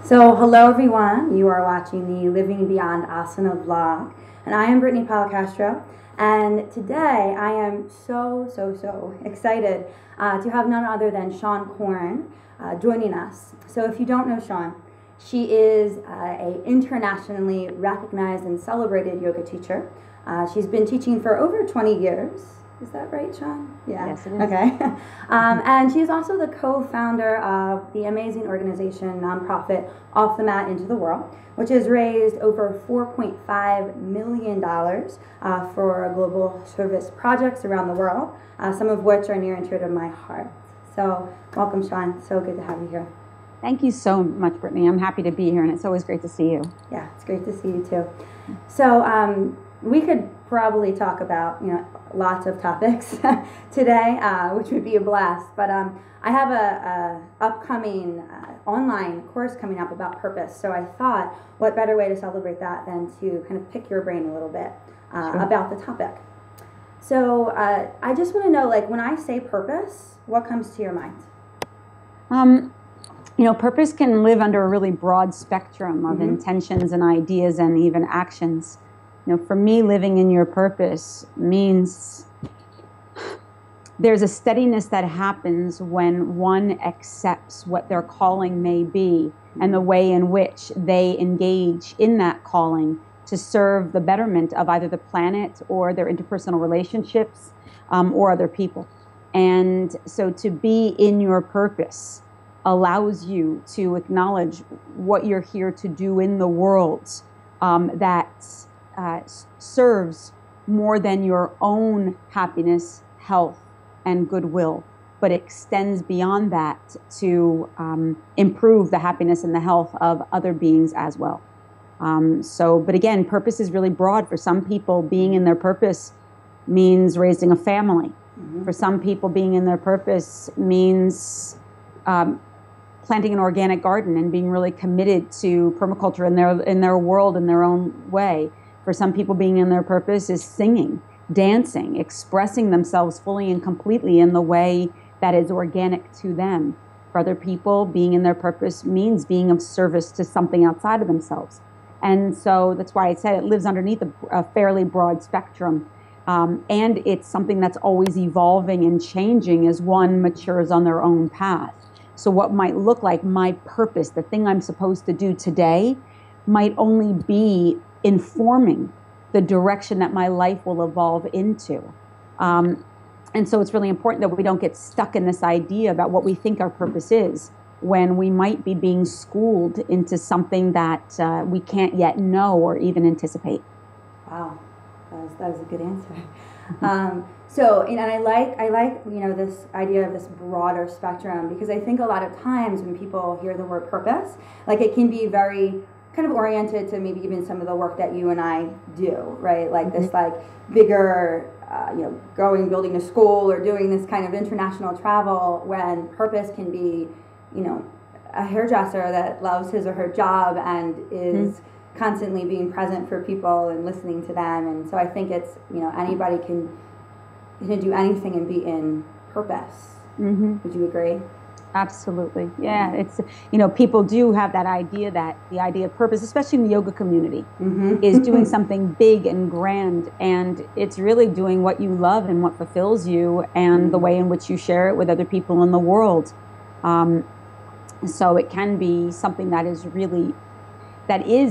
So, hello everyone. You are watching the Living Beyond Asana vlog, and I am Brittany Castro. And today I am so excited to have none other than Seane Corn joining us. So, if you don't know Seane, she is a internationally recognized and celebrated yoga teacher. She's been teaching for over 20 years. Is that right, Seane? Yeah. Yes, it is. Okay. And she's also the co-founder of the amazing organization, nonprofit, Off the Mat Into the World, which has raised over $4.5 million for global service projects around the world, some of which are near and dear to my heart. So welcome, Seane. So good to have you here. Thank you so much, Brittany. I'm happy to be here, and it's always great to see you. Yeah, it's great to see you too. So we could probably talk about lots of topics today, which would be a blast. But I have a upcoming online course coming up about purpose. So I thought, what better way to celebrate that than to kind of pick your brain a little bit about the topic. So I just want to know, like, when I say purpose, what comes to your mind? Purpose can live under a really broad spectrum of intentions and ideas and even actions. For me, living in your purpose means there's a steadiness that happens when one accepts what their calling may be and the way in which they engage in that calling to serve the betterment of either the planet or their interpersonal relationships or other people. And so to be in your purpose allows you to acknowledge what you're here to do in the world that serves more than your own happiness, health, and goodwill, but extends beyond that to improve the happiness and the health of other beings as well. But again, purpose is really broad. For some people, being in their purpose means raising a family. For some people, being in their purpose means planting an organic garden and being really committed to permaculture in their world in their own way. For some people, being in their purpose is singing, dancing, expressing themselves fully and completely in the way that is organic to them. For other people, being in their purpose means being of service to something outside of themselves. And so that's why I said it lives underneath a fairly broad spectrum. And it's something that's always evolving and changing as one matures on their own path. So what might look like my purpose, the thing I'm supposed to do today, might only be informing the direction that my life will evolve into. And so it's really important that we don't get stuck in this idea about what we think our purpose is when we might be being schooled into something that we can't yet know or even anticipate. Wow, that was a good answer. So, and I like this idea of this broader spectrum, because I think a lot of times when people hear the word purpose, like, it can be very kind of oriented to maybe even some of the work that you and I do, right? Like this, like, bigger, building a school or doing this kind of international travel, when purpose can be, a hairdresser that loves his or her job and is constantly being present for people and listening to them. And so I think it's, anybody can do anything and be in purpose. Would you agree? Absolutely. Yeah. It's, people do have that idea, that the idea of purpose, especially in the yoga community, is doing something big and grand. And it's really doing what you love and what fulfills you and the way in which you share it with other people in the world. So it can be something that is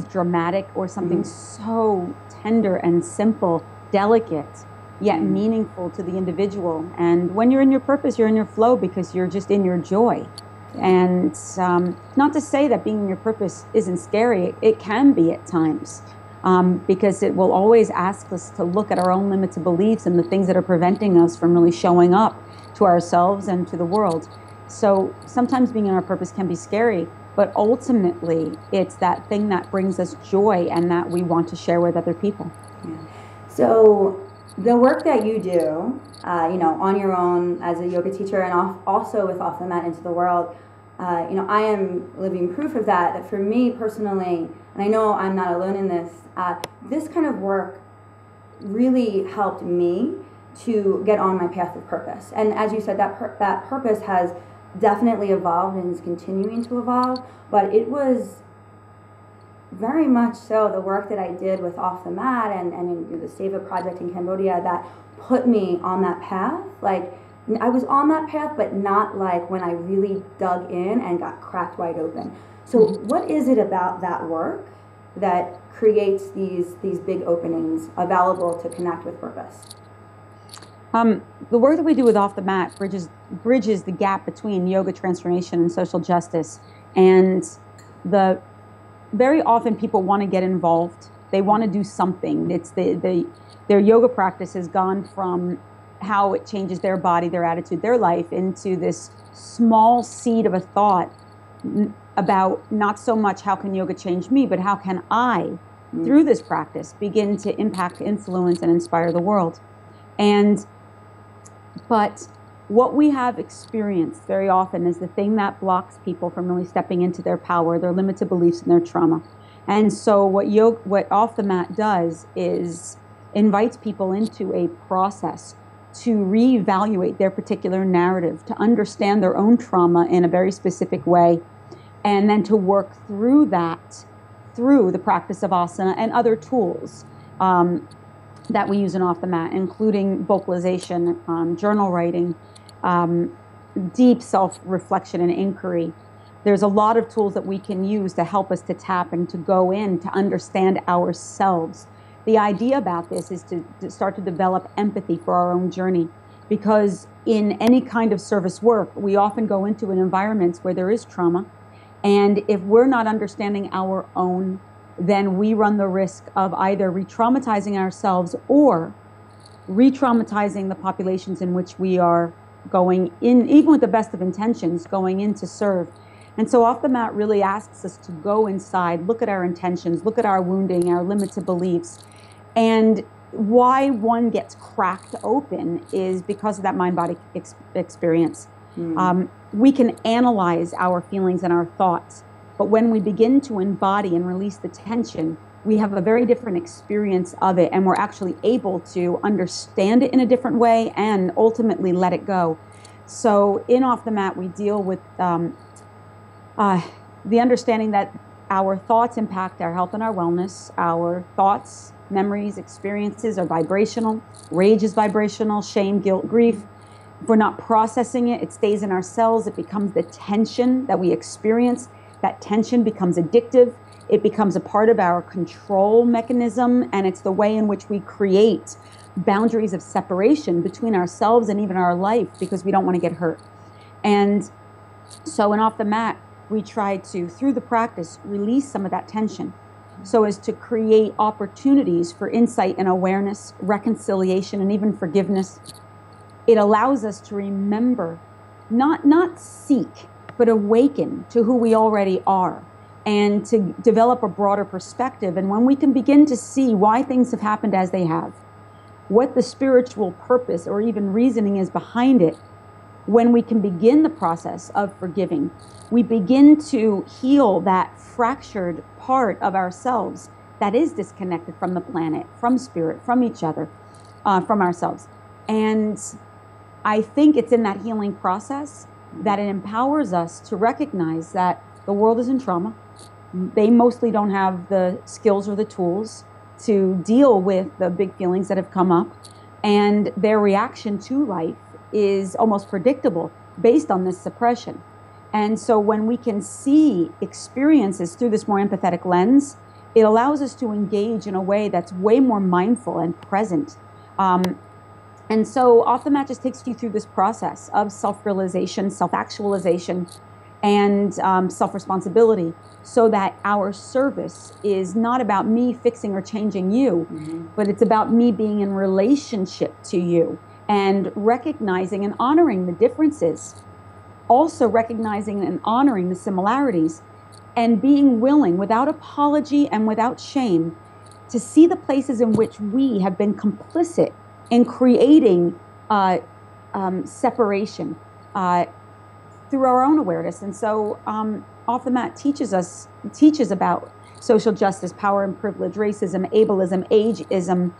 dramatic, or something so tender and simple, delicate, yet meaningful to the individual. And when you're in your purpose, you're in your flow because you're just in your joy. And not to say that being in your purpose isn't scary. It can be at times, because it will always ask us to look at our own limits of beliefs and the things that are preventing us from really showing up to ourselves and to the world. So sometimes being in our purpose can be scary, but ultimately it's that thing that brings us joy and that we want to share with other people. So the work that you do, on your own as a yoga teacher, and also with Off the Mat Into the World, I am living proof of that. That for me personally, and I know I'm not alone in this, this kind of work really helped me to get on my path of purpose. And as you said, that purpose has definitely evolved and is continuing to evolve. But it was very much so the work that I did with Off the Mat and in the Seva project in Cambodia that put me on that path. Like, I was on that path, but not like when I really dug in and got cracked wide open. So what is it about that work that creates these big openings available to connect with purpose? The work that we do with Off the Mat bridges the gap between yoga transformation and social justice. And very often people want to get involved. They want to do something. It's their yoga practice has gone from how it changes their body, their attitude, their life, into this small seed of a thought about not so much how can yoga change me, but how can I, through this practice, begin to impact, influence, and inspire the world. But what we have experienced very often is the thing that blocks people from really stepping into their power, their limited beliefs, and their trauma. And so what Off the Mat does is invites people into a process to reevaluate their particular narrative, to understand their own trauma in a very specific way, and then to work through that through the practice of asana and other tools that we use in Off the Mat, including vocalization, journal writing, deep self-reflection and inquiry. There's a lot of tools that we can use to help us to tap and to go in to understand ourselves. The idea about this is to start to develop empathy for our own journey, because in any kind of service work, we often go into an environment where there is trauma, and if we're not understanding our own, then we run the risk of either re-traumatizing ourselves or re-traumatizing the populations in which we are going in, even with the best of intentions, going in to serve. And so Off the Mat really asks us to go inside, look at our intentions, look at our wounding, our limited beliefs. And why one gets cracked open is because of that mind-body experience. We can analyze our feelings and our thoughts, but when we begin to embody and release the tension, we have a very different experience of it, and we're actually able to understand it in a different way and ultimately let it go. So in Off the Mat, we deal with the understanding that our thoughts impact our health and our wellness. Our thoughts, memories, experiences are vibrational. Rage is vibrational, shame, guilt, grief. If we're not processing it, it stays in our cells. It becomes the tension that we experience. That tension becomes addictive. It becomes a part of our control mechanism, and it's the way in which we create boundaries of separation between ourselves and even our life because we don't want to get hurt. And so in Off the Mat, we try to, through the practice, release some of that tension so as to create opportunities for insight and awareness, reconciliation, and even forgiveness. It allows us to remember, not seek, but awaken to who we already are, and to develop a broader perspective. And when we can begin to see why things have happened as they have, what the spiritual purpose or even reasoning is behind it, when we can begin the process of forgiving, we begin to heal that fractured part of ourselves that is disconnected from the planet, from spirit, from each other, from ourselves. And I think it's in that healing process that it empowers us to recognize that the world is in trauma. They mostly don't have the skills or the tools to deal with the big feelings that have come up, and their reaction to life is almost predictable based on this suppression. And so when we can see experiences through this more empathetic lens, it allows us to engage in a way that's way more mindful and present. And so Off the Mat just takes you through this process of self-realization, self-actualization, and self-responsibility, so that our service is not about me fixing or changing you, but it's about me being in relationship to you and recognizing and honoring the differences, also recognizing and honoring the similarities, and being willing, without apology and without shame, to see the places in which we have been complicit in creating separation through our own awareness. And so Off the Mat teaches about social justice, power and privilege, racism, ableism, ageism,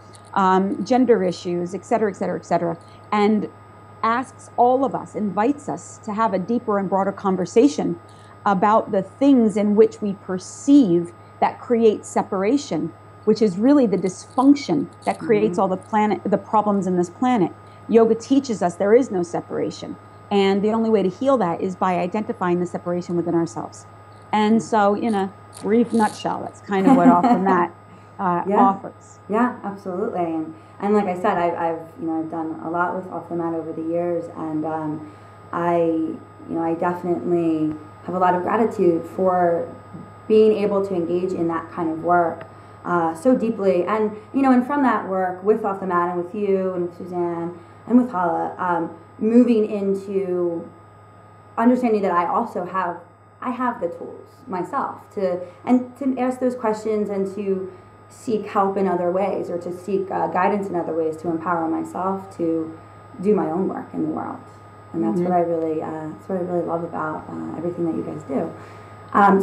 gender issues, et cetera, et cetera, et cetera, and asks all of us, invites us to have a deeper and broader conversation about the things in which we perceive that creates separation, which is really the dysfunction that creates all the problems in this planet. Yoga teaches us there is no separation. And the only way to heal that is by identifying the separation within ourselves. And so, in a brief nutshell, that's kind of what Off the Mat offers. Yeah, absolutely. And like I said, I've done a lot with Off the Mat over the years, and I definitely have a lot of gratitude for being able to engage in that kind of work so deeply. And and from that work with Off the Mat and with you and with Suzanne and with Hala, moving into understanding that I have the tools myself to ask those questions and to seek help in other ways, or to seek guidance in other ways, to empower myself to do my own work in the world. And that's what I really love about everything that you guys do.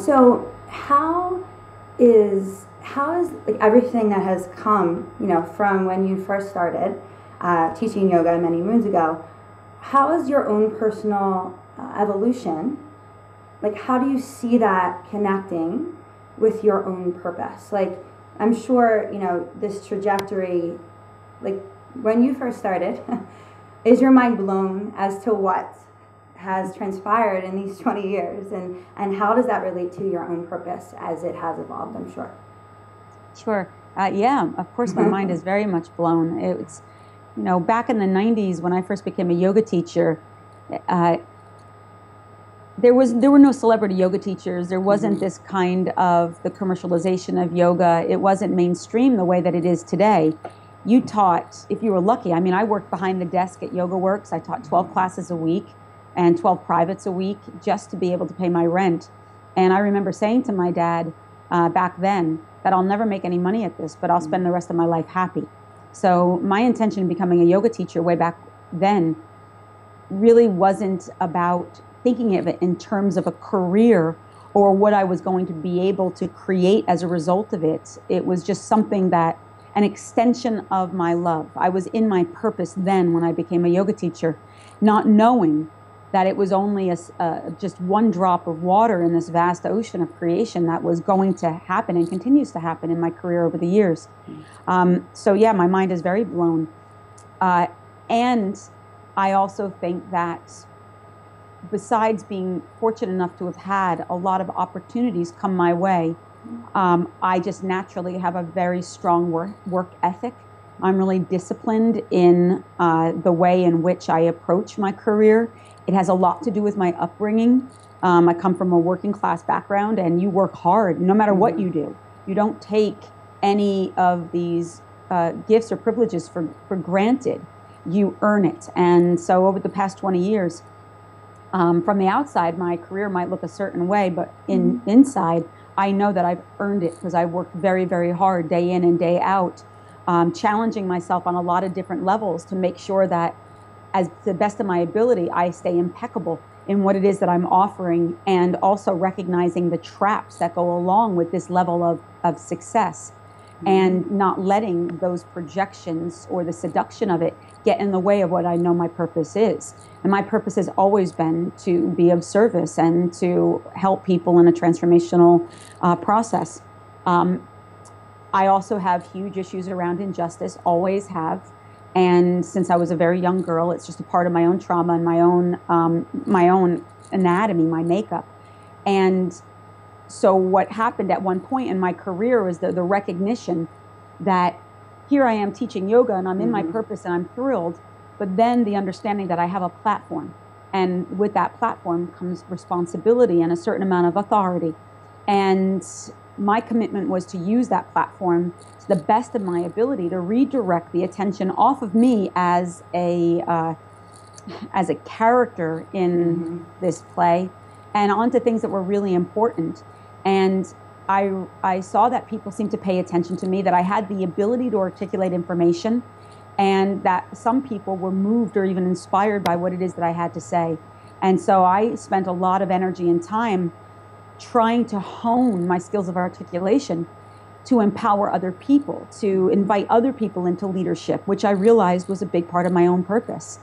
So how is like everything that has come, from when you first started teaching yoga many moons ago, how is your own personal evolution? Like, how do you see that connecting with your own purpose? Like, I'm sure, this trajectory, like when you first started, is your mind blown as to what has transpired in these 20 years? And how does that relate to your own purpose as it has evolved, I'm sure? Sure. Yeah, of course, my mind is very much blown. It's, back in the 90s when I first became a yoga teacher, there were no celebrity yoga teachers. There wasn't this kind of the commercialization of yoga. It wasn't mainstream the way that it is today. You taught, if you were lucky, I worked behind the desk at Yoga Works. I taught 12 classes a week and 12 privates a week just to be able to pay my rent. And I remember saying to my dad back then that I'll never make any money at this, but I'll spend the rest of my life happy. So my intention in becoming a yoga teacher way back then really wasn't about thinking of it in terms of a career or what I was going to be able to create as a result of it. It was just something that, an extension of my love. I was in my purpose then when I became a yoga teacher, not knowing that it was only just one drop of water in this vast ocean of creation that was going to happen and continues to happen in my career over the years. So yeah, my mind is very blown. And I also think that besides being fortunate enough to have had a lot of opportunities come my way, I just naturally have a very strong work ethic. I'm really disciplined in the way in which I approach my career. It has a lot to do with my upbringing. I come from a working class background, and you work hard no matter what you do. You don't take any of these gifts or privileges for granted. You earn it. And so over the past 20 years, from the outside, my career might look a certain way, but inside, I know that I've earned it because I worked very, very hard day in and day out, challenging myself on a lot of different levels to make sure that, as to the best of my ability, I stay impeccable in what it is that I'm offering, and also recognizing the traps that go along with this level of success, and not letting those projections or the seduction of it get in the way of what I know my purpose is. And my purpose has always been to be of service and to help people in a transformational process. I also have huge issues around injustice, always have. And since I was a very young girl, it's just a part of my own trauma and my own anatomy, my makeup. And so what happened at one point in my career was the recognition that here I am teaching yoga and I'm in my purpose and I'm thrilled, but then the understanding that I have a platform, and with that platform comes responsibility and a certain amount of authority. And my commitment was to use that platform to the best of my ability to redirect the attention off of me as a character in this play, and onto things that were really important. And I saw that people seemed to pay attention to me, that I had the ability to articulate information, and that some people were moved or even inspired by what it is that I had to say. And so I spent a lot of energy and time trying to hone my skills of articulation to empower other people, to invite other people into leadership, which I realized was a big part of my own purpose.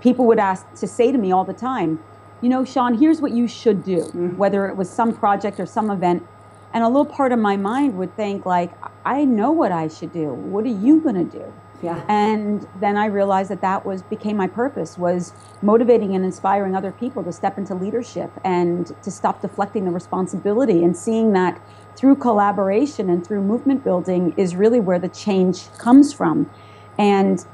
People would say to me all the time, Seane, here's what you should do, whether it was some project or some event. And a little part of my mind would think like, I know what I should do. What are you going to do? Yeah. And then I realized that became my purpose, was motivating and inspiring other people to step into leadership and to stop deflecting the responsibility, and seeing that through collaboration and through movement building is really where the change comes from. And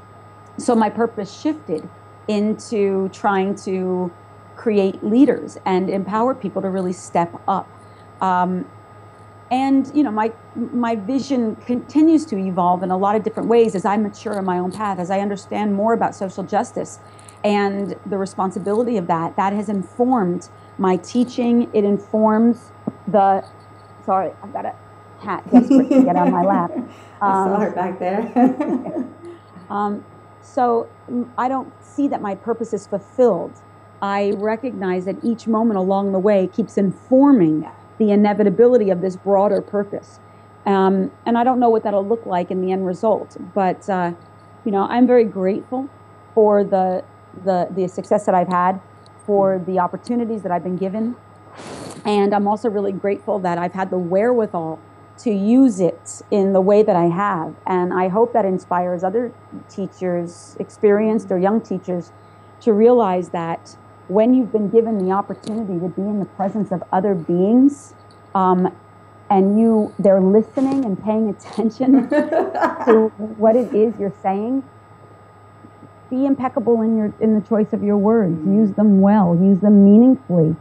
so my purpose shifted into trying to create leaders and empower people to really step up. And my vision continues to evolve in a lot of different ways as I mature in my own path, as I understand more about social justice and the responsibility of that. That has informed my teaching. It informs sorry, I've got a cat desperate to get on my lap. I saw her back there. So I don't see that my purpose is fulfilled. I recognize that each moment along the way keeps informing the inevitability of this broader purpose. And I don't know what that'll look like in the end result, but I'm very grateful for the success that I've had, for the opportunities that I've been given. And I'm also really grateful that I've had the wherewithal to use it in the way that I have. And I hope that inspires other teachers, experienced or young teachers, to realize that when you've been given the opportunity to be in the presence of other beings, and they're listening and paying attention to what it is you're saying, be impeccable in the choice of your words. Use them well. Use them meaningfully.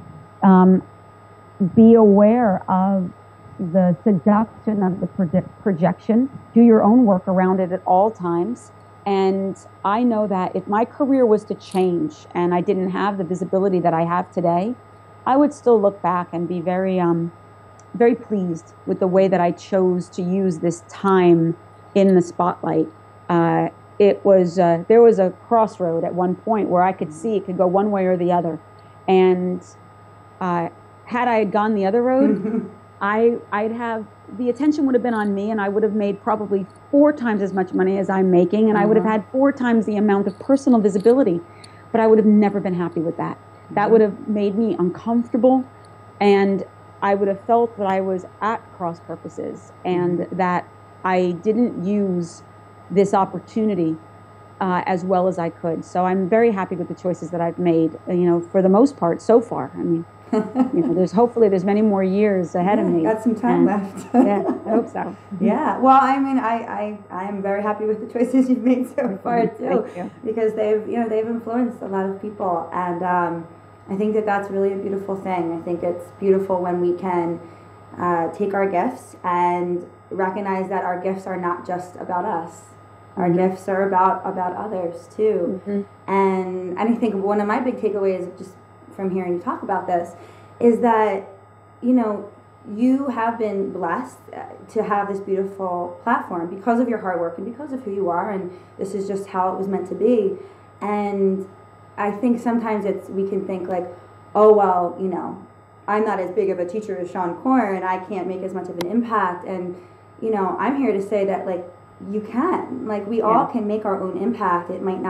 Be aware of the seduction of the projection. Do your own work around it at all times. And I know that if my career was to change and I didn't have the visibility that I have today, I would still look back and be very, very pleased with the way that I chose to use this time in the spotlight. There was a crossroad at one point where I could see it could go one way or the other. And had I gone the other road, the attention would have been on me, and I would have made probably 4 times as much money as I'm making, and I would have had 4 times the amount of personal visibility, but I would have never been happy with that. That would have made me uncomfortable, and I would have felt that I was at cross purposes and that I didn't use this opportunity as well as I could. So I'm very happy with the choices that I've made, for the most part so far. I mean, there's many more years ahead of me. Got some time left. Yeah, I hope so. Yeah. Well, I mean, I am very happy with the choices you've made so far too, because they've influenced a lot of people, and I think that that's really a beautiful thing. I think it's beautiful when we can take our gifts and recognize that our gifts are not just about us. Our gifts are about others too. And I think one of my big takeaways just from hearing you talk about this is that, you have been blessed to have this beautiful platform because of your hard work and because of who you are, and this is just how it was meant to be. And I think sometimes we can think like, oh, well, I'm not as big of a teacher as Seane Corn, and I can't make as much of an impact. And, I'm here to say that, like, you can. Like, we all can make our own impact. We might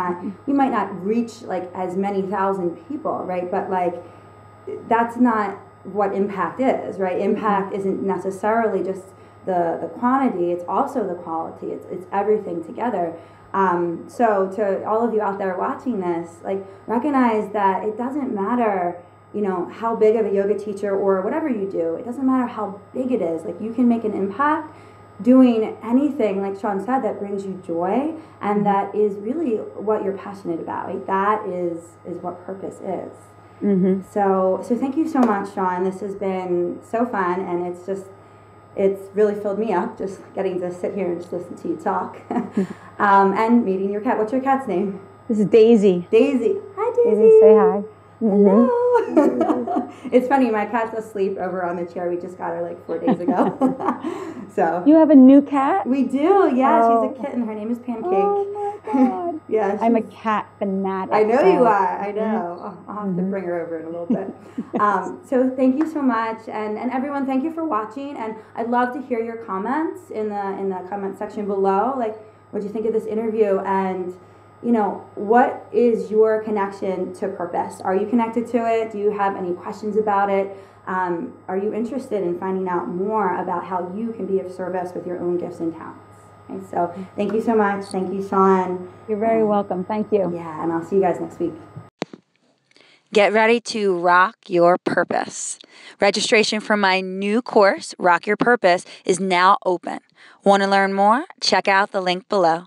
not reach, like, as many thousand people, right? But, like, that's not what impact is, right? Impact isn't necessarily just the quantity. It's also the quality. It's everything together. So to all of you out there watching this, like, recognize that it doesn't matter, how big of a yoga teacher or whatever you do. It doesn't matter how big it is. Like, you can make an impact doing anything, like Seane said, that brings you joy, and that is really what you're passionate about. Right? That is what purpose is. So thank you so much, Seane. This has been so fun, and it's really filled me up just getting to sit here and just listen to you talk. And meeting your cat. What's your cat's name? This is Daisy. Daisy. Hi, Daisy. Daisy, say hi. Hello. It's funny, my cat's asleep over on the chair. We just got her like 4 days ago. So you have a new cat? We do, yeah. Oh. She's a kitten. Her name is Pancake. Oh my God. Yeah, I'm a cat fanatic. I know you are. I know. I'll have to bring her over in a little bit. So thank you so much, and everyone, thank you for watching. And I'd love to hear your comments in the comment section below. Like, what do you think of this interview? And what is your connection to purpose? Are you connected to it? Do you have any questions about it? Are you interested in finding out more about how you can be of service with your own gifts and talents? Okay, so thank you so much. Thank you, Seane. You're very welcome. Thank you. Yeah, and I'll see you guys next week. Get ready to rock your purpose. Registration for my new course, Rock Your Purpose, is now open. Want to learn more? Check out the link below.